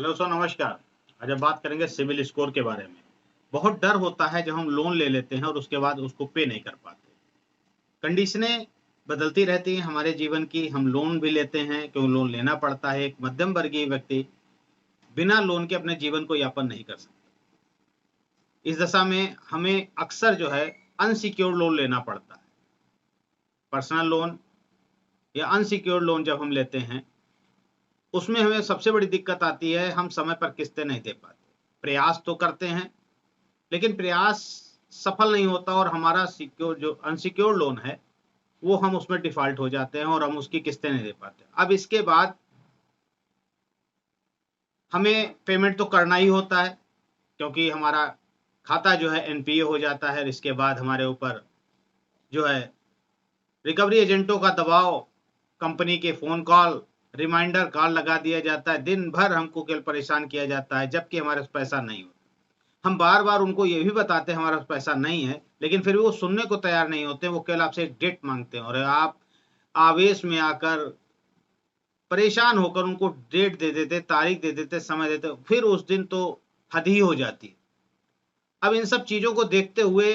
Hello sir, नमस्कार। आज हम बात करेंगे सिविल स्कोर के बारे में। बहुत डर होता है जब हम लोन ले लेते हैं और उसके बाद उसको पे नहीं कर पाते। कंडीशनें बदलती रहती हैं हमारे जीवन की, हम लोन भी लेते हैं क्यों लोन लेना पड़ता है। एक मध्यम वर्गीय व्यक्ति बिना लोन के अपने जीवन को यापन नहीं कर सकता। इस दशा में हमें अक्सर जो है अनसिक्योर्ड लोन लेना पड़ता है। पर्सनल लोन या अनसिक्योर्ड लोन जब हम लेते हैं, उसमें हमें सबसे बड़ी दिक्कत आती है, हम समय पर किस्तें नहीं दे पाते। प्रयास तो करते हैं, लेकिन प्रयास सफल नहीं होता और हमारा सिक्योर जो अनसिक्योर्ड लोन है, वो हम उसमें डिफ़ॉल्ट हो जाते हैं और हम उसकी किस्तें नहीं दे पाते। अब इसके बाद हमें पेमेंट तो करना ही होता है, क्योंकि हमारा खाता जो है एनपीए हो जाता है। इसके बाद हमारे ऊपर जो है रिकवरी एजेंटों का दबाव, कंपनी के फ़ोन कॉल, रिमाइंडर कॉल लगा दिया जाता है। दिन भर हमको केवल परेशान किया जाता है, जबकि हमारे पास पैसा नहीं होता। हम बार-बार उनको ये भी बताते हैं हमारे पास पैसा नहीं है, लेकिन फिर भी वो सुनने को तैयार नहीं होते। वो केवल आपसे एक डेट माँगते हैं और आप आवेश में आकर, परेशान होकर उनको डेट दे देते, तारीख दे देते, समय देते, फिर उस दिन तो हद ही हो जाती है। अब इन सब चीज़ों को देखते हुए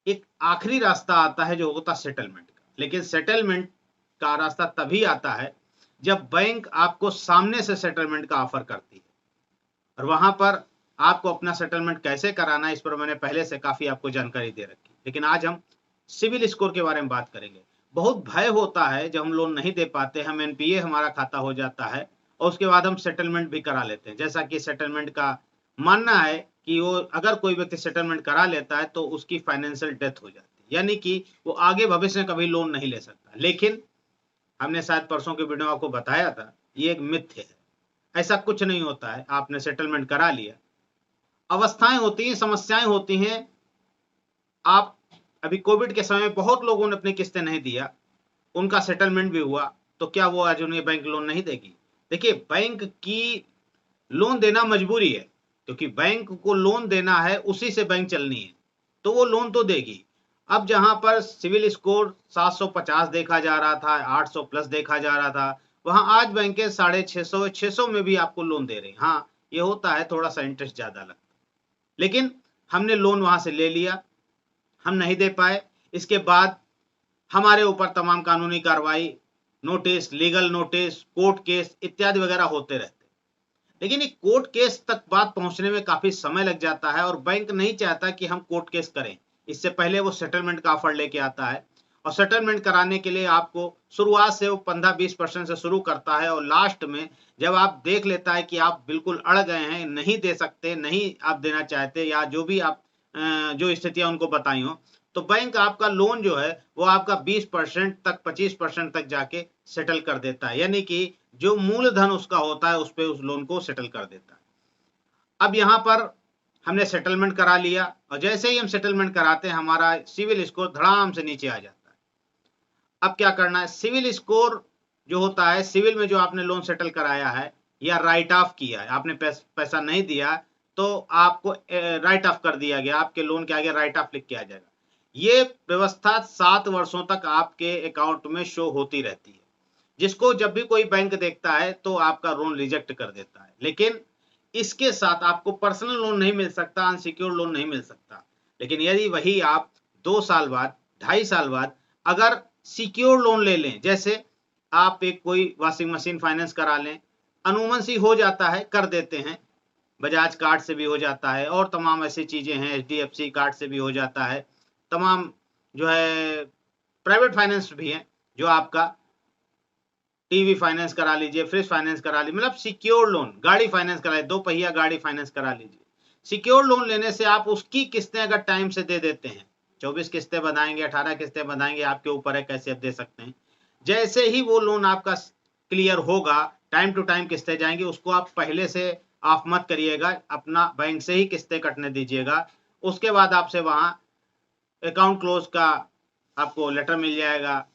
एक आखिरी रास्ता आता है जो होता है सेटलमेंट का। लेकिन सेटलमेंट का रास्ता तभी आता है जब बैंक आपको सामने से सेटलमेंट का ऑफ़र करती है। और वहाँ पर आपको अपना सेटलमेंट कैसे कराना है, इस पर मैंने पहले से काफ़ी आपको जानकारी दे रखी। लेकिन आज हम सिविल स्कोर के बारे में बात करेंगे। बहुत भय होता है जब हम लोन नहीं दे पाते, हम एनपीए हमारा खाता हो जाता है और उसके बाद हम सेटलमेंट भी करा लेते हैं। जैसा कि सेटलमेंट का मानना है कि वो अगर कोई व्यक्ति सेटलमेंट करा लेता है तो उसकी फाइनेंशियल डेथ हो जाती है, यानी कि वो आगे भविष्य में कभी लोन नहीं ले सकता। लेकिन हमने शायद परसों के वीडियो में आपको बताया था, ये एक मिथ्य है। ऐसा कुछ नहीं होता है। आपने सेटलमेंट करा लिया, अवस्थाएँ होती हैं, समस्याएँ होती हैं। आप अभी कोविड के समय में बहुत लोगों ने अपनी किस्तें नहीं दिया, उनका सेटलमेंट भी हुआ, तो क्या वो आज उन्हें बैंक लोन नहीं देगी? देखिए, बैंक की लोन देना मजबूरी है, क्योंकि बैंक को लोन देना है, उसी से बैंक चलनी है, तो वो लोन तो देगी। अब जहाँ पर सिविल स्कोर 750 देखा जा रहा था, 800 प्लस देखा जा रहा था, वहाँ आज बैंकें 650, 600 में भी आपको लोन दे रही हैं। हाँ, ये होता है, थोड़ा-सा इंटरेस्ट ज़्यादा लगता है। लेकिन हमने लोन वहाँ से ले लिया, हम नहीं दे पाए, इसके बाद हमारे ऊपर तमाम कानूनी कार्रवाई, notice, legal notice, court case इत्यादि वगैरह होते रहते हैं। लेकिन ये कोर्ट केस तक बात पहुँचने में काफ़ी समय लग जाता है और बैंक नहीं चाहता कि हम कोर्ट केस करें। इससे पहले वो सेटलमेंट का ऑफ़र लेके आता है और सेटलमेंट कराने के लिए आपको शुरुआत से वो 15-20% से शुरू करता है और लास्ट में जब आप देख लेता है कि आप बिल्कुल अड़ गए हैं, नहीं दे सकते, नहीं आप देना चाहते या जो भी आप जो स्थितियाँ उनको बताई हों, तो बैंक आपका लोन जो है, वो आपका 20% तक, 25% तक जाके सेटल कर देता है। यानी कि जो मूलधन उसका होता है, उसपे उस लोन को सेटल कर देता है। अब यहाँ पर हमने सेटलमेंट करा लिया और जैसे ही हम सेटलमेंट कराते हैं, हमारा सिविल स्कोर धड़ाम से नीचे आ जाता है। अब क्या करना है? सिविल स्कोर जो होता है, सिविल में जो आपने लोन सेटल कराया है या राइट ऑफ किया है, आपने पैसा नहीं दिया, तो आपको राइट ऑफ कर दिया गया, आपके लोन के आगे राइट ऑफ लिख के आ जाएगा। ये व्यवस्था 7 वर्षों तक आपके अकाउंट में शो होती रहती है, जिसको जब भी कोई बैंक देखता है, तो आपका लोन रिजेक्ट कर देता है। लेकिन इसके साथ आपको पर्सनल लोन नहीं मिल सकता, अनसिक्योर्ड लोन नहीं मिल सकता। लेकिन यदि वही आप 2 साल बाद, 2.5 साल बाद अगर सिक्योर्ड लोन ले लें, जैसे आप एक कोई वॉशिंग मशीन फाइनेंस करा लें, अमूमन सी हो जाता है, कर देते हैं। बजाज कार्ड से भी हो जाता है और तमाम ऐसी चीज़ें हैं, एचडीएफसी कार्ड से भी हो जाता है। तमाम जो है प्राइवेट फाइनेंस भी हैं, जो आपका टीवी फाइनेंस करा लीजिए, फ्रिज फाइनेंस करा लीजिए, मतलब सिक्योर्ड लोन, गाड़ी फाइनेंस करा लीजिए, 2 पहिया गाड़ी फाइनेंस करा लीजिए। सिक्योर्ड लोन लेने से आप उसकी किस्तें अगर टाइम से दे देते हैं, 24 किस्तें बंधाएँगे, 18 किस्तें बंधाएँगे, आपके ऊपर है कैसे आप दे सकते हैं। जैसे ही वो लोन आपका क्लियर होगा, टाइम टू टाइम किस्तें जाएँगी, उसको आप पहले से ऑफ मत करिएगा, अपना बैंक से ही किस्तें कटने दीजिएगा। उसके बाद आपसे वहाँ अकाउंट क्लोज़ का आपको लेटर मिल जाएगा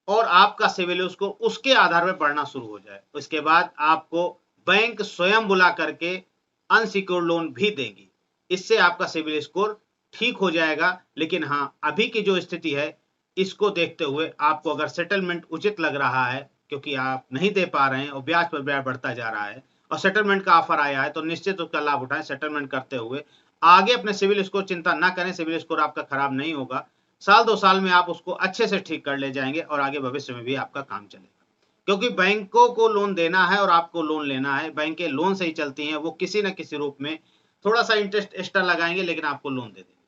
और आपका सिविल उसको उसके आधार पे बढ़ना शुरू हो जाए। उसके बाद आपको बैंक स्वयं बुला करके अनसिक्योर्ड लोन भी देगी। इससे आपका सिविल स्कोर ठीक हो जाएगा। लेकिन हाँ, अभी की जो स्थिति है, इसको देखते हुए आपको अगर सेटलमेंट उचित लग रहा है, क्योंकि आप नहीं दे पा रहे हैं और ब्याज पर ब्याज बढ़ता जा रहा है और सेटलमेंट का ऑफर आया है, तो निश्चित उसका लाभ उठाएं। सेटलमेंट करते हुए आगे अपने सिविल स्कोर चिंता ना करें, सिविल स्कोर आपका खराब नहीं होगा। साल 2 साल में आप उसको अच्छे से ठीक कर ले जाएंगे और आगे भविष्य में भी आपका काम चलेगा। क्योंकि बैंकों को लोन देना है और आपको लोन लेना है, बैंकें लोन से ही चलती हैं, वो किसी न किसी रूप में थोड़ा सा इंटरेस्ट एक्स्ट्रा लगाएंगे लेकिन आपको लोन दे देंगे।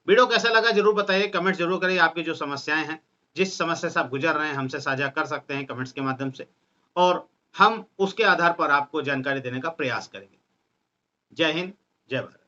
वीडियो कैसा लगा जरूर बताइए, कमेंट जरूर करिए। आपकी जो समस्याएं हैं, जिस समस्या से आप गुजर रहे हैं, हमसे साझा कर सकते हैं कमेंट्स के माध्यम से और हम उसके आधार पर आपको जानकारी देने का प्रयास करेंगे। जय हिंद, जय भारत।